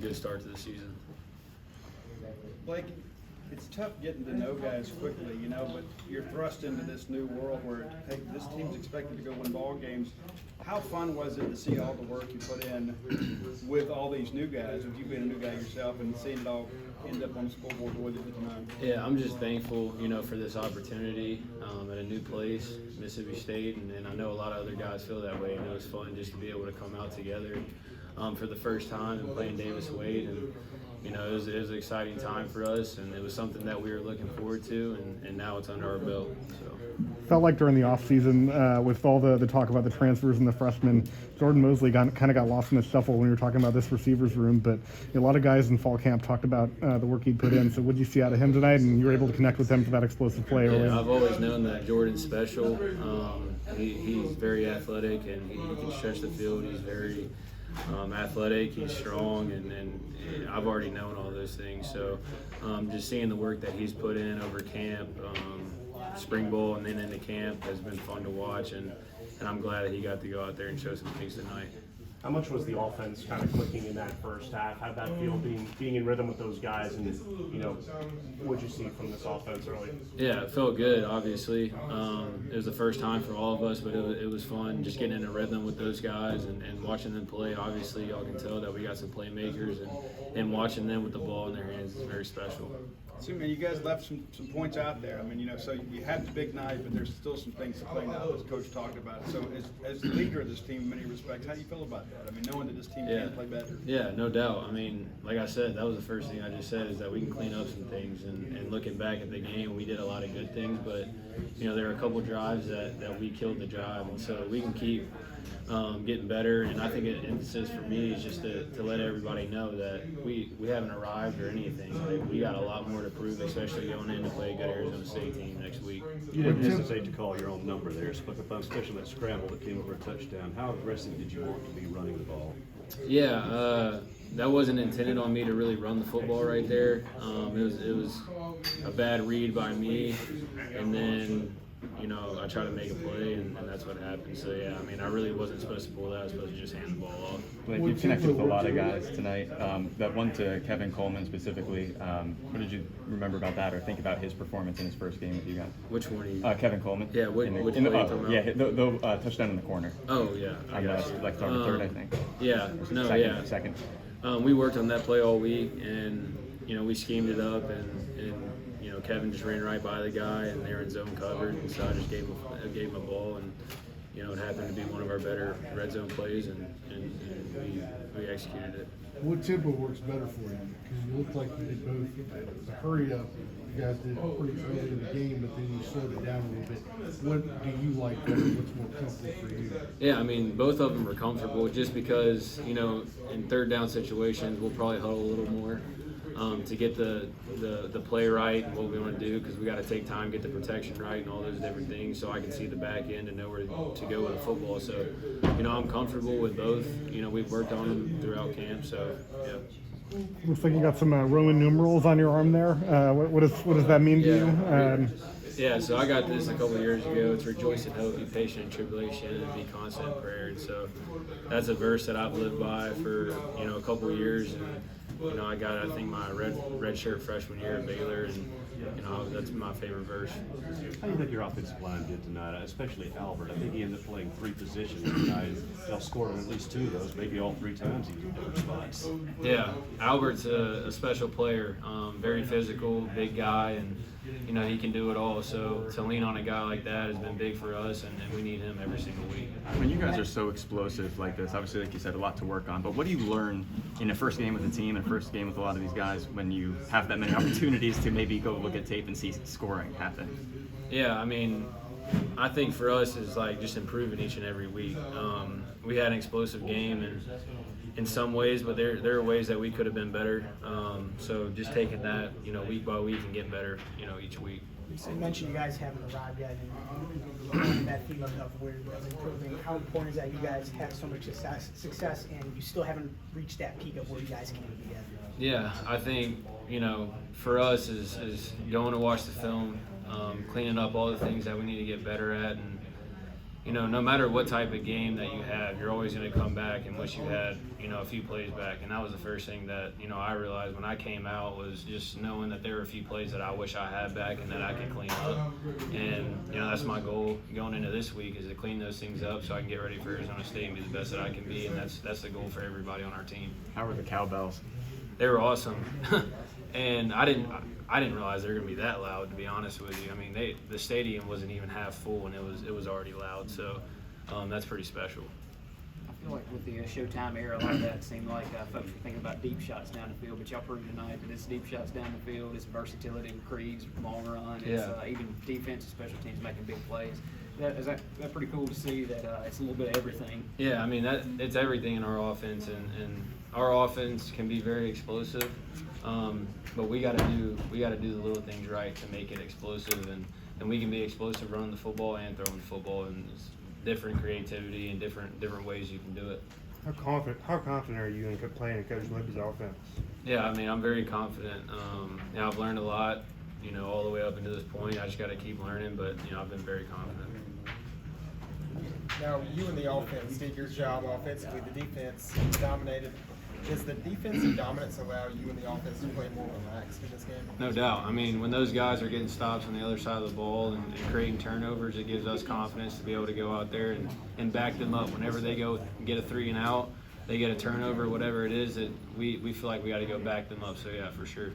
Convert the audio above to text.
good start to the season. Blake, it's tough getting to know guys quickly, but you're thrust into this new world where, hey, this team's expected to go win ball games. How fun was it to see all the work you put in with all these new guys, with you being a new guy yourself, and seeing it all end up on the scoreboard with you tonight? Yeah, I'm just thankful, for this opportunity at a new place, Mississippi State, and I know a lot of other guys feel that way. And it was fun just to be able to come out together for the first time and playing Davis Wade. And it was an exciting time for us, and it was something that we were looking forward to, and now it's under our belt. So. Felt like during the offseason, with all the talk about the transfers and the freshmen, Jordan Mosley kind of got lost in the shuffle when we were talking about this receivers room. But a lot of guys in fall camp talked about the work he'd put in. So what did you see out of him tonight? And you were able to connect with him for that explosive play early. Yeah, I've always known that Jordan's special. He's very athletic, and he can stretch the field. He's very athletic, he's strong, and I've already known all those things. So just seeing the work that he's put in over camp, spring ball, and then into camp has been fun to watch, and I'm glad that he got to go out there and show some things tonight. How much was the offense kind of clicking in that first half? How did that feel being in rhythm with those guys? And, what'd you see from this offense early? Yeah, it felt good, obviously. It was the first time for all of us, but it was fun just getting in a rhythm with those guys and watching them play. Obviously, y'all can tell that we got some playmakers, and watching them with the ball in their hands is very special. So, man, you guys left some points out there. So you had the big night, but there's still some things to play now, as Coach talked about. So as the leader of this team, in many respects, how do you feel about that? Knowing that this team can play better. Yeah, no doubt. Like I said, that was the first thing I just said, is that we can clean up some things. And looking back at the game, we did a lot of good things, but, there were a couple drives that we killed the drive. And so we can keep getting better. And I think an emphasis for me is just to let everybody know that we haven't arrived or anything. Like, we got a lot more to prove, especially going in to play a good Arizona State team next week. You didn't hesitate to call your own number there, especially that scramble that came over a touchdown. How aggressive did you want to be running the ball? Yeah, that wasn't intended on me to really run the football right there. It was a bad read by me, and then I tried to make a play, and that's what happened. So yeah, I really wasn't supposed to pull that. I was supposed to just hand the ball off. But you connected with a lot of guys tonight. That one to Kevin Coleman specifically. What did you remember about that, or think about his performance in his first game with you guys? Which one are you? Kevin Coleman. Yeah, which play you talking about? Yeah, the touchdown in the corner. Oh yeah, I got you. Like third, I think. Yeah, no, second. We worked on that play all week, and we schemed it up, and Kevin just ran right by the guy, and they were in zone covered, and so I just gave him a ball, and it happened to be one of our better red zone plays, and we executed it. What tempo works better for you? Because you look like you did both. The hurry up, you guys did pretty early in the game, but then you slowed it down a little bit. What do you like better? What's more comfortable for you? Yeah, both of them are comfortable, just because in third down situations we'll probably huddle a little more. To get the play right and what we want to do, because we got to take time, get the protection right, and all those different things, so I can see the back end and know where to go with the football. So, I'm comfortable with both. We've worked on them throughout camp, so yeah. Looks like you got some Roman numerals on your arm there. What does that mean to you? Yeah, so I got this a couple of years ago. It's rejoice in hope, be patient in tribulation, and be constant in prayer. And so that's a verse that I've lived by for a couple of years. And I got, I think, my red shirt freshman year at Baylor, and that's my favorite verse. How do you think your offensive line did tonight, especially Albert? I think he ended up playing three positions tonight. Y'all scored on at least two of those, maybe all three times he was in different spots. Yeah, Albert's a special player, very physical, big guy, and he can do it all. So to lean on a guy like that has been big for us, and we need him every single week. When you guys are so explosive like this, obviously, like you said, a lot to work on. But what do you learn in the first game with the team and first game with a lot of these guys when you have that many opportunities to maybe go look at tape and see scoring happen? Yeah, I think for us is like just improving each and every week. We had an explosive game, and in some ways, but there are ways that we could have been better. So just taking that, week by week and getting better, each week. So you mentioned you guys haven't arrived yet, and that theme of where you guys are improving. How important is that you guys have so much success and you still haven't reached that peak of where you guys can be yet? Yeah, I think, for us is going to watch the film, cleaning up all the things that we need to get better at, you know, no matter what type of game that you have, you're always going to come back and wish you had, you know, a few plays back. And that was the first thing that, you know, I realized when I came out, was just knowing that there were a few plays that I wish I had back and that I could clean up. And, you know, that's my goal going into this week, is to clean those things up so I can get ready for Arizona State and be the best that I can be. And that's the goal for everybody on our team. How were the cowbells? They were awesome. And I didn't realize they were going to be that loud, to be honest with you. I mean, the stadium wasn't even half full, and it was already loud. So that's pretty special. I feel like with the Showtime era like that, it seemed like folks were thinking about deep shots down the field, but y'all proved tonight that it's deep shots down the field, it's versatility with Creed's long run, it's even defense and special teams making big plays. Is that pretty cool to see that it's a little bit of everything? Yeah, I mean, it's everything in our offense, and our offense can be very explosive, but we got to do the little things right to make it explosive, and we can be explosive running the football and throwing the football, and it's different creativity and different ways you can do it. How confident are you in playing in Coach Libby's offense? Yeah, I mean, I'm very confident. You know, I've learned a lot, you know, all the way up into this point. I just got to keep learning, but you know, I've been very confident. Now, you and the offense did your job offensively. The defense dominated. Does the defensive dominance allow you and the offense to play more relaxed in this game? No doubt. I mean, when those guys are getting stops on the other side of the ball and creating turnovers, it gives us confidence to be able to go out there and back them up. Whenever they go get a 3 and out, they get a turnover, whatever it is, that we feel like we got to go back them up. So, yeah, for sure.